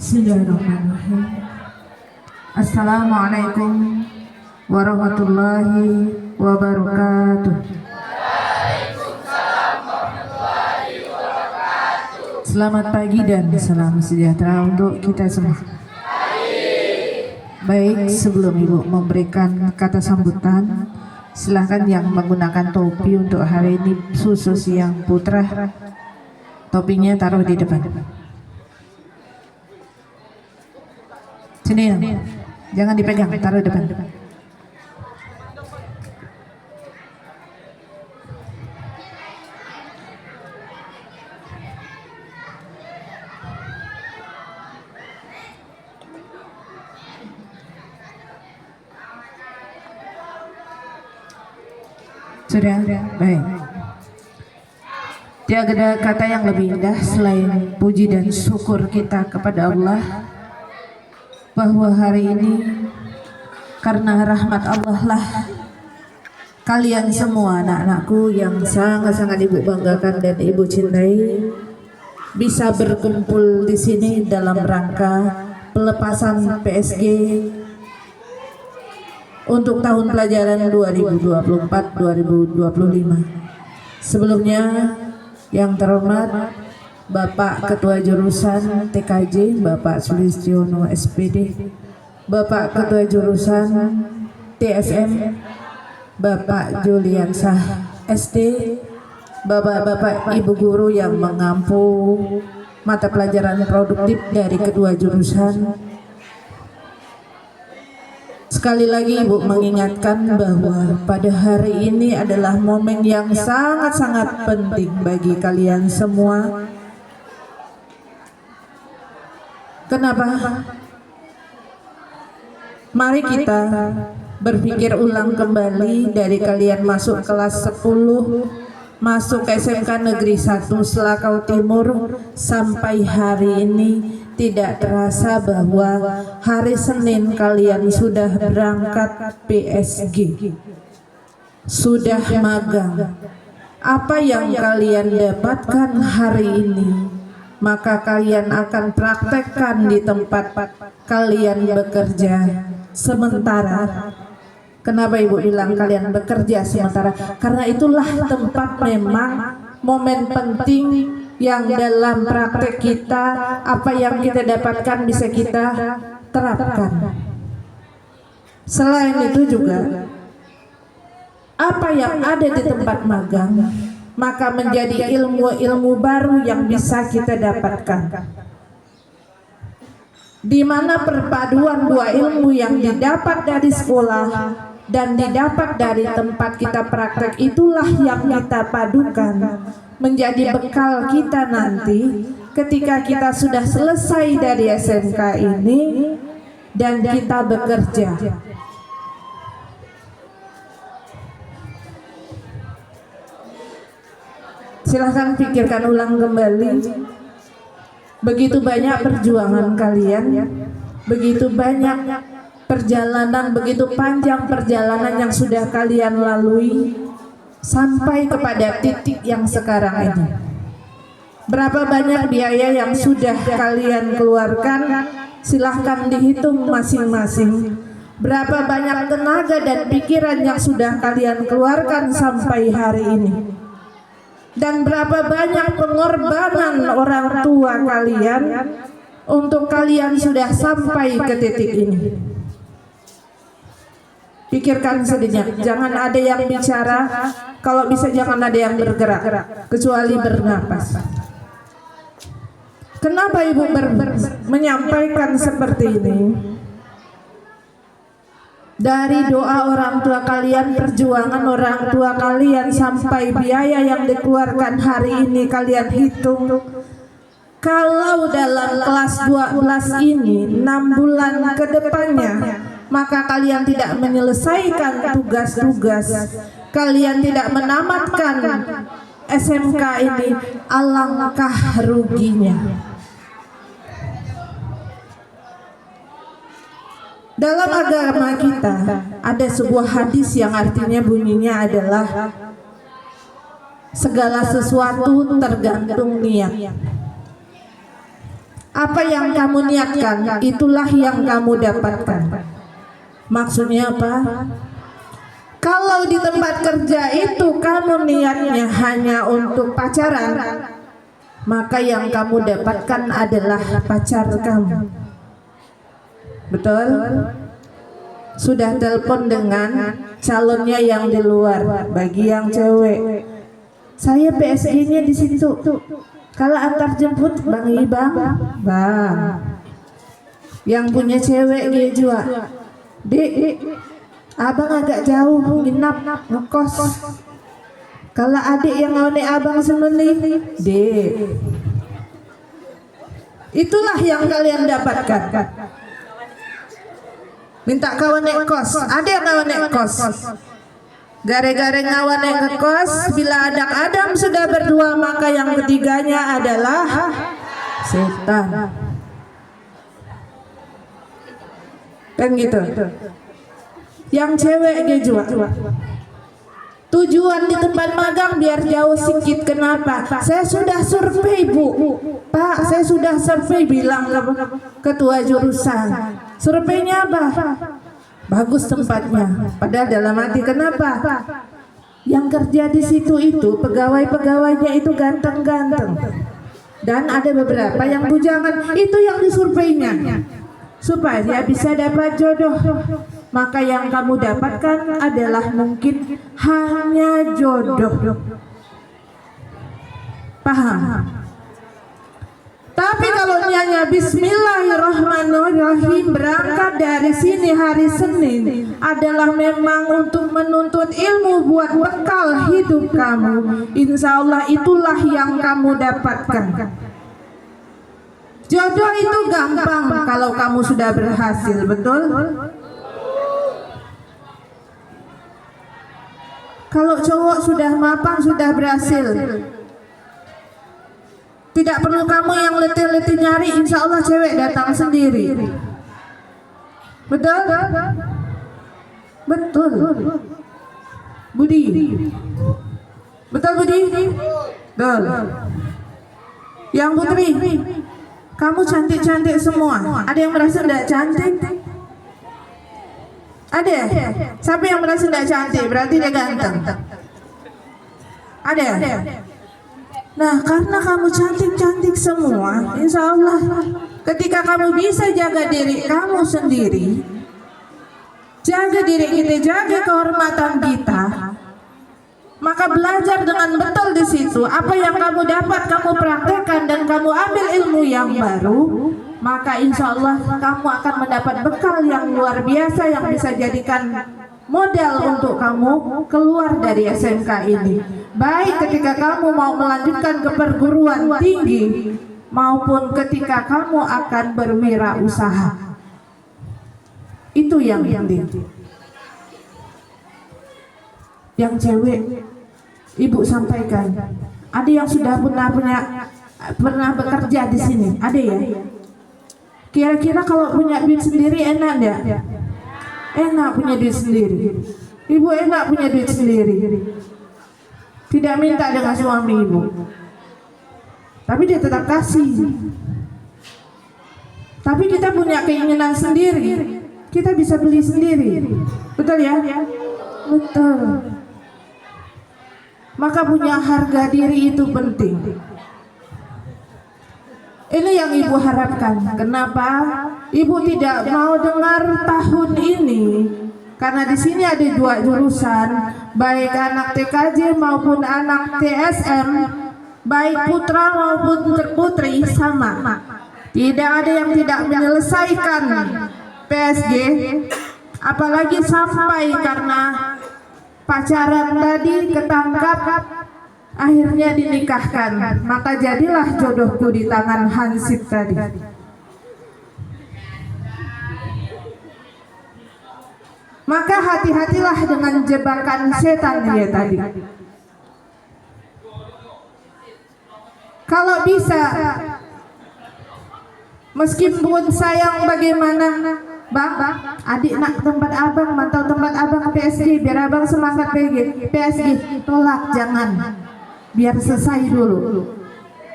Bismillahirrahmanirrahim. Assalamualaikum warahmatullahi wabarakatuh. Selamat pagi dan salam sejahtera untuk kita semua. Baik, sebelum Ibu memberikan kata sambutan, silakan yang menggunakan topi untuk hari ini khusus yang putra, topinya taruh di depan. Sini, jangan dipegang, taruh depan. Sudah, baik. Tiada ada kata yang lebih indah selain puji dan syukur kita kepada Allah, bahwa hari ini karena rahmat Allah lah kalian semua anak-anakku yang sangat-sangat Ibu banggakan dan Ibu cintai bisa berkumpul di sini dalam rangka pelepasan PSG untuk tahun pelajaran 2024-2025. Sebelumnya yang terhormat Bapak Ketua Jurusan TKJ Bapak Sulistiono SPD, Bapak Ketua Jurusan TSM Bapak Juliansah SD, Bapak-bapak Ibu guru yang mengampu mata pelajaran produktif dari kedua jurusan. Sekali lagi Ibu mengingatkan bahwa pada hari ini adalah momen yang sangat-sangat penting bagi kalian semua. Kenapa? Mari kita berpikir ulang kembali dari kalian masuk kelas 10, masuk SMK Negeri 1 Selakau Timur sampai hari ini tidak terasa bahwa hari Senin kalian sudah berangkat PSG, sudah magang. Apa yang kalian dapatkan hari ini maka kalian akan praktekkan di tempat kalian bekerja sementara. Kenapa Ibu bilang kalian bekerja sementara? Karena itulah tempat memang momen penting yang dalam praktek kita, apa yang kita dapatkan bisa kita terapkan. Selain itu juga apa yang ada di tempat magang maka menjadi ilmu-ilmu baru yang bisa kita dapatkan, di mana perpaduan dua ilmu yang didapat dari sekolah dan didapat dari tempat kita praktek itulah yang kita padukan menjadi bekal kita nanti ketika kita sudah selesai dari SMK ini dan kita bekerja. Silahkan pikirkan ulang kembali. Begitu banyak perjuangan kalian, begitu banyak perjalanan, begitu panjang perjalanan yang sudah kalian lalui sampai kepada titik yang sekarang ini. Berapa banyak biaya yang sudah kalian keluarkan? Silahkan dihitung masing-masing. Berapa banyak tenaga dan pikiran yang sudah kalian keluarkan sampai hari ini? Dan berapa banyak pengorbanan orang tua kalian untuk kalian sudah sampai ke titik ini? Pikirkan sejenak, jangan ada yang bicara, kalau bisa jangan ada yang bergerak, kecuali bernapas. Kenapa Ibu menyampaikan seperti ini? Dari doa orang tua kalian, perjuangan orang tua kalian, sampai biaya yang dikeluarkan hari ini kalian hitung. Kalau dalam kelas 12 ini 6 bulan ke depannya maka kalian tidak menyelesaikan tugas-tugas, kalian tidak menamatkan SMK ini, alangkah ruginya. Dalam agama kita ada sebuah hadis yang artinya bunyinya adalah segala sesuatu tergantung niat. Apa yang kamu niatkan, itulah yang kamu dapatkan. Maksudnya apa? Kalau di tempat kerja itu kamu niatnya hanya untuk pacaran, maka yang kamu dapatkan adalah pacar kamu. Betul? Sudah telepon dengan calonnya yang di luar. Bagi yang cewek, saya PSG-nya di situ. Kalau antar jemput Bang Ibang, Bang. Yang punya cewek dia juga. Dek, abang agak jauh nginap ngekos. Kalau adik yang ngawani abang semeni, dek. Itulah yang kalian dapatkan. Minta kawan nek kos, ada yang kawan nek kos. Gare-gare ngawan nek ngekos, bila Adam sudah berdua, maka yang ketiganya adalah setan. Kan gitu. Yang cewek dia juga. Tujuan di tempat magang biar jauh sedikit. Kenapa? Saya sudah survei, Bu. Pak, saya sudah survei, bilang ketua jurusan. Surveinya apa? Bagus tempatnya. Padahal dalam hati kenapa? Yang kerja di situ itu pegawai-pegawainya itu ganteng-ganteng. Dan ada beberapa yang bujangan. Itu yang disurveinya. Supaya bisa dapat jodoh. Maka yang kamu dapatkan adalah mungkin hanya jodoh. Paham? Tapi kalau nyanyi Bismillahirrahmanirrahim, berangkat dari sini hari Senin adalah memang untuk menuntut ilmu buat bekal hidup kamu. Insya Allah itulah yang kamu dapatkan. Jodoh itu gampang kalau kamu sudah berhasil, betul? Kalau cowok sudah mapan, sudah berhasil, tidak perlu kamu yang letih-letih nyari, insya Allah cewek datang sendiri. Betul? Betul. Budi. Betul Budi? Betul. Yang Putri, kamu cantik-cantik semua. Ada yang merasa tidak cantik? Ada? Siapa yang merasa tidak cantik? Berarti dia ganteng. Ada? Nah, karena kamu cantik-cantik semua, insya Allah ketika kamu bisa jaga diri kamu sendiri, jaga diri kita, jaga kehormatan kita, maka belajar dengan betul di situ. Apa yang kamu dapat kamu praktekkan dan kamu ambil ilmu yang baru, maka insya Allah kamu akan mendapat bekal yang luar biasa yang bisa jadikan modal untuk kamu keluar dari SMK ini. Baik ketika kamu mau melanjutkan ke perguruan tinggi maupun ketika kamu akan berwirausaha. Itu yang penting. Yang cewek, Ibu sampaikan, ada yang sudah pernah bekerja di sini, ada ya? Kira-kira kalau punya duit sendiri enak enggak? Enak punya duit sendiri. Ibu enak punya duit sendiri. Tidak minta dengan suami ibu, tapi dia tetap kasih. Tapi kita punya keinginan sendiri, kita bisa beli sendiri. Betul ya? Betul. Maka punya harga diri itu penting. Ini yang ibu harapkan. Kenapa ibu tidak mau dengar tahun ini? Karena di sini ada dua jurusan, baik anak TKJ maupun anak TSM, baik putra maupun putri sama. Tidak ada yang tidak menyelesaikan PSG, apalagi sampai karena pacaran tadi ketangkap, akhirnya dinikahkan. Maka jadilah jodohku di tangan Hansip tadi. Maka hati-hatilah dengan jebakan setan dia tadi. Kalau bisa, meskipun sayang bagaimana, Bang, adik nak tempat abang, mantau tempat abang PSG, biar abang semangat PSG, tolak, jangan, biar selesai dulu.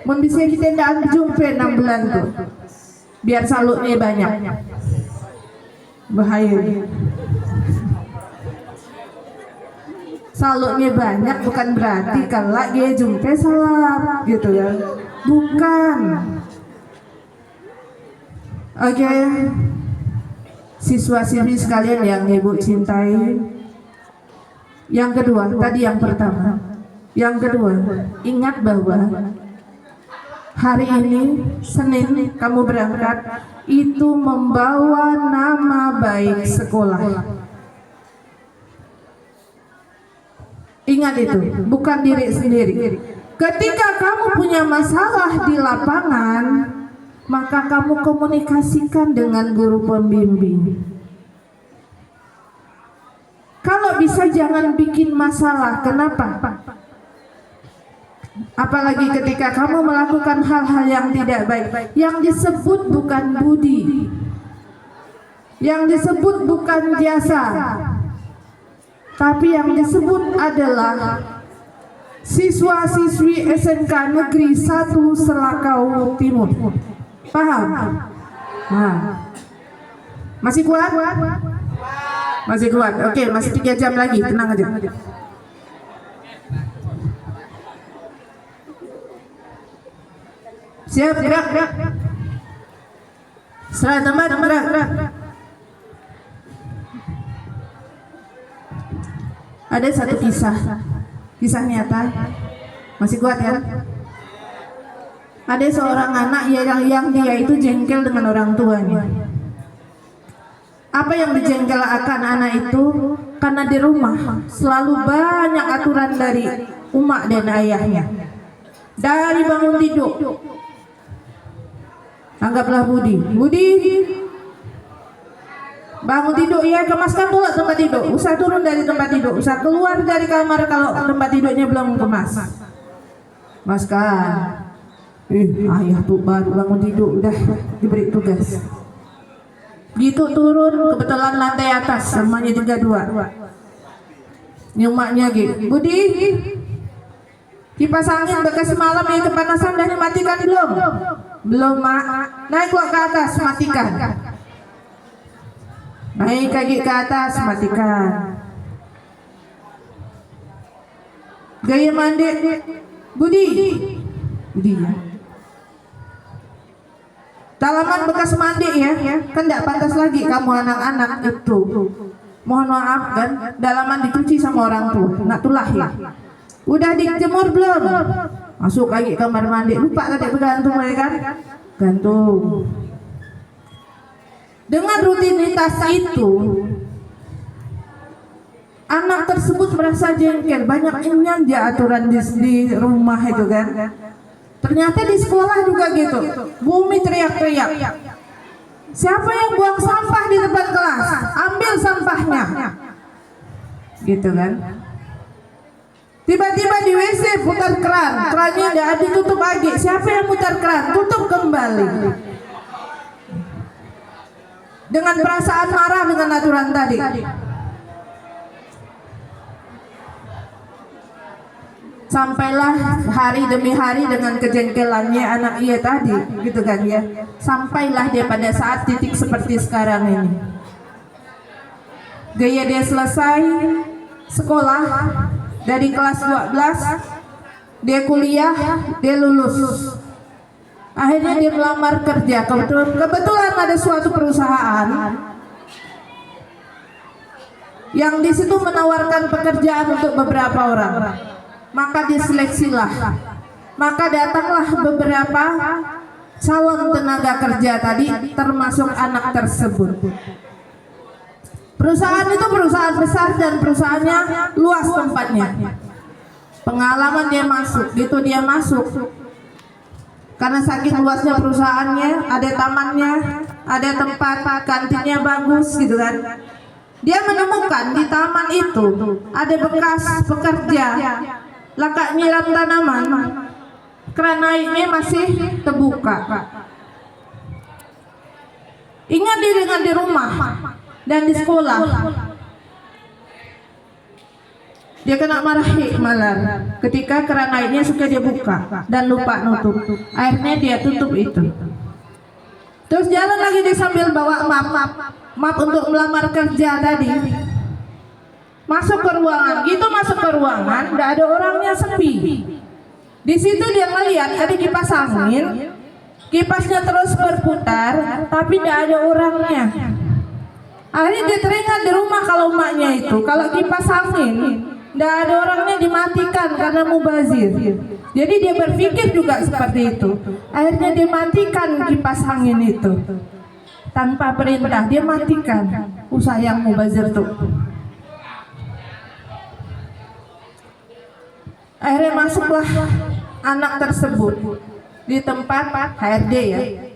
Mun bisa kita tidak jumpa 6 bulan tuh. biar salutnya banyak. Bahaya. Salutnya banyak bukan berarti kalau dia jumpa salah gitu ya, bukan. Oke, siswa-siswi sekalian yang ibu cintai, yang kedua tadi yang pertama, yang kedua ingat bahwa hari ini Senin kamu berangkat itu membawa nama baik sekolah. Ingat itu, bukan diri sendiri. Ketika kamu punya masalah di lapangan, maka kamu komunikasikan dengan guru pembimbing. Kalau bisa jangan bikin masalah. Kenapa? Apalagi ketika kamu melakukan hal-hal yang tidak baik. Yang disebut bukan budi, yang disebut bukan jasa, tapi yang disebut adalah siswa-siswi SMK Negeri 1 Selakau Timur. Paham? Nah. Masih kuat? Masih kuat. Oke, masih 3 jam lagi, tenang aja. Siap, gerak. Serah tempat, gerak. Ada satu kisah nyata. Masih kuat ya? Ada seorang anak yang dia itu jengkel dengan orang tuanya. Apa yang dijengkelkan anak itu? Karena di rumah selalu banyak aturan dari umak dan ayahnya. Dari bangun tidur, anggaplah Budi bangun tidur, ya kemaskan dulu tempat tidur. Usah turun dari tempat tidur, usah keluar dari kamar kalau tempat tidurnya belum kemas. Maskan. Ayah tuh baru bangun tidur udah diberi tugas. Gitu turun, kebetulan lantai atas semuanya 32. Nyumaknya gitu, Budi, kipas angin bekas semalam yang kepanasan dan dimatikan belum? Belum, Mak. Naik kok ke atas, matikan. Naik kaki ke atas, matikan. Gaya mandi, Budi ya. Dalaman bekas mandi ya, kan tidak pantas lagi kamu anak-anak itu. Mohon maaf kan, dalaman dicuci sama orang tua, nak tulah ya. Udah dijemur belum? Masuk lagi kamar mandi, lupa tadi bergantung ya kan? Gantung. Dengan rutinitas itu, anak tersebut merasa jengkel, banyak nyanja aturan di rumah itu kan. Ternyata di sekolah juga gitu. Bumi teriak-teriak. Siapa yang buang sampah di depan kelas? Ambil sampahnya. Gitu kan. Tiba-tiba di WC putar keran. Kerannya tidak ditutup lagi. Siapa yang putar keran? Tutup kembali. Dengan perasaan marah dengan aturan tadi. Sampailah hari demi hari dengan kejengkelannya anak ia tadi, gitu kan ya. Sampailah dia pada saat titik seperti sekarang ini. Gaya dia selesai sekolah dari kelas 12, dia kuliah, dia lulus. Akhirnya dia melamar kerja. Kebetulan ada suatu perusahaan yang di situ menawarkan pekerjaan untuk beberapa orang. Maka diseleksilah. Maka datanglah beberapa calon tenaga kerja tadi, termasuk anak tersebut. Perusahaan itu perusahaan besar dan perusahaannya luas tempatnya. Pengalaman dia masuk, gitu dia masuk. Karena saking luasnya perusahaannya, ada tamannya, ada tempat kantinnya bagus gitu kan. Dia menemukan di taman itu ada bekas pekerja laka nyiram tanaman, keran airnya masih terbuka. Ingat dia dengan di rumah dan di sekolah, dia kena marahi malah ketika keran airnya suka dia buka dan lupa nutup. Akhirnya dia tutup itu. Terus jalan lagi dia sambil bawa map untuk melamar kerja tadi. Masuk ke ruangan, gitu masuk ke ruangan, nggak ada orangnya, sepi. Di situ dia melihat ada kipas angin, kipasnya terus berputar, tapi nggak ada orangnya. Akhirnya dia teringat di rumah kalau emaknya itu, kalau kipas angin nggak ada orangnya dimatikan karena mubazir. Jadi dia berpikir juga seperti itu. Akhirnya dia matikan kipas angin itu tanpa perintah, dia matikan. Sayang mubazir tuh. Akhirnya masuklah anak tersebut di tempat HRD ya,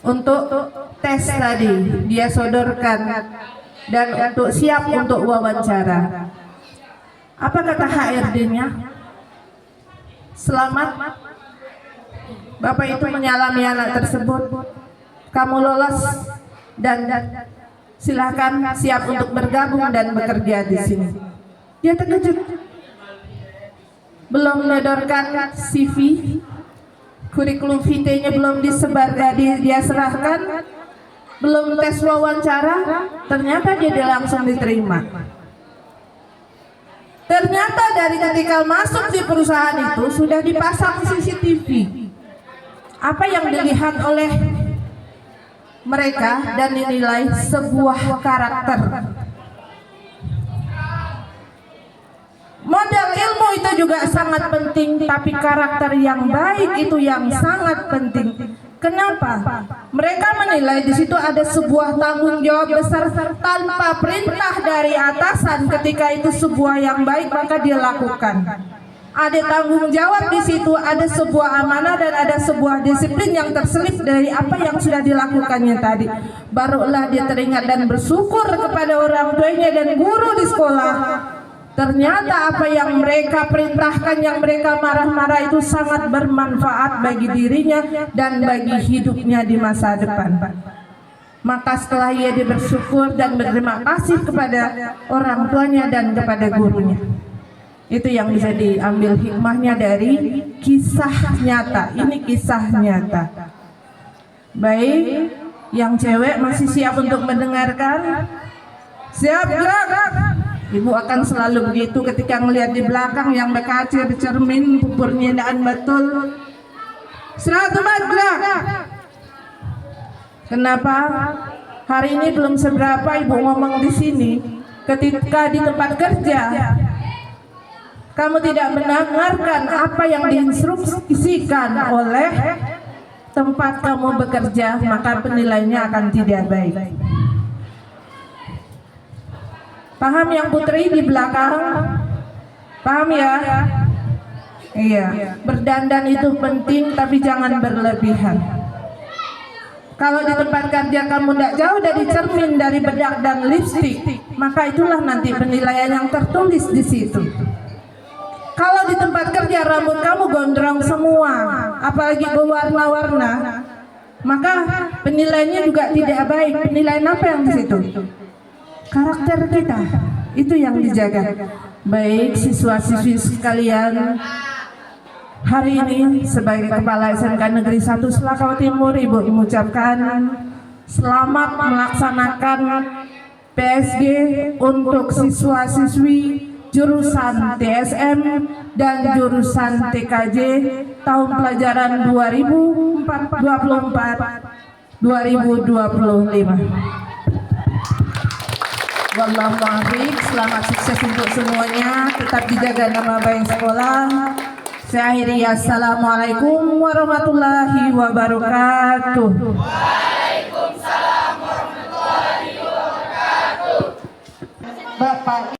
untuk tes tadi dia sodorkan dan untuk siap untuk wawancara. Apa kata HRD-nya? Selamat, Bapak itu menyalami anak tersebut, kamu lolos dan silakan siap untuk bergabung dan bekerja di sini. Dia terkejut. Belum menyodorkan CV, kurikulum vitae-nya belum disebar, dia serahkan, belum tes wawancara, ternyata dia langsung diterima. Ternyata dari ketika masuk di perusahaan itu sudah dipasang CCTV. Apa yang dilihat oleh mereka dan dinilai sebuah karakter. Modal ilmu itu juga sangat penting, tapi karakter yang baik itu yang sangat penting. Kenapa? Mereka menilai di situ ada sebuah tanggung jawab besar tanpa perintah dari atasan. Ketika itu sebuah yang baik maka dia lakukan. Ada tanggung jawab di situ, ada sebuah amanah dan ada sebuah disiplin yang terselip dari apa yang sudah dilakukannya tadi. Barulah dia teringat dan bersyukur kepada orang tuanya dan guru di sekolah. Ternyata apa yang mereka perintahkan, yang mereka marah-marah itu sangat bermanfaat bagi dirinya dan bagi hidupnya di masa depan. Maka setelah dia bersyukur dan berterima kasih kepada orang tuanya dan kepada gurunya. Itu yang bisa diambil hikmahnya dari kisah nyata. Ini kisah nyata. Baik, yang cewek masih siap untuk mendengarkan? Siap, gerak! Ibu akan selalu begitu ketika melihat di belakang yang berkaca bercermin pupurnyiaan betul. 100 gerak. Kenapa hari ini belum seberapa ibu ngomong di sini? Ketika di tempat kerja kamu tidak mendengarkan apa yang diinstruksikan oleh tempat kamu bekerja, maka penilaiannya akan tidak baik. Paham yang putri di belakang? Paham ya? Iya. Berdandan itu penting tapi jangan berlebihan. Kalau di tempat kerja kamu tidak jauh dari cermin, dari bedak dan lipstik, maka itulah nanti penilaian yang tertulis di situ. Kalau di tempat kerja rambut kamu gondrong semua, apalagi berwarna-warna, maka penilaiannya juga tidak baik. Penilaian apa yang di situ? Karakter kita, itu yang dijaga. Baik siswa-siswi sekalian, hari ini sebagai Kepala SMK Negeri 1 Selakau Timur, Ibu mengucapkan selamat melaksanakan PSG untuk siswa-siswi jurusan TSM dan jurusan TKJ tahun pelajaran 2024-2025. Wallahu a'lam. Selamat sukses untuk semuanya. Tetap dijaga nama baik sekolah. Saya akhiri, assalamualaikum warahmatullahi wabarakatuh. Waalaikumsalam warahmatullahi wabarakatuh. Bapak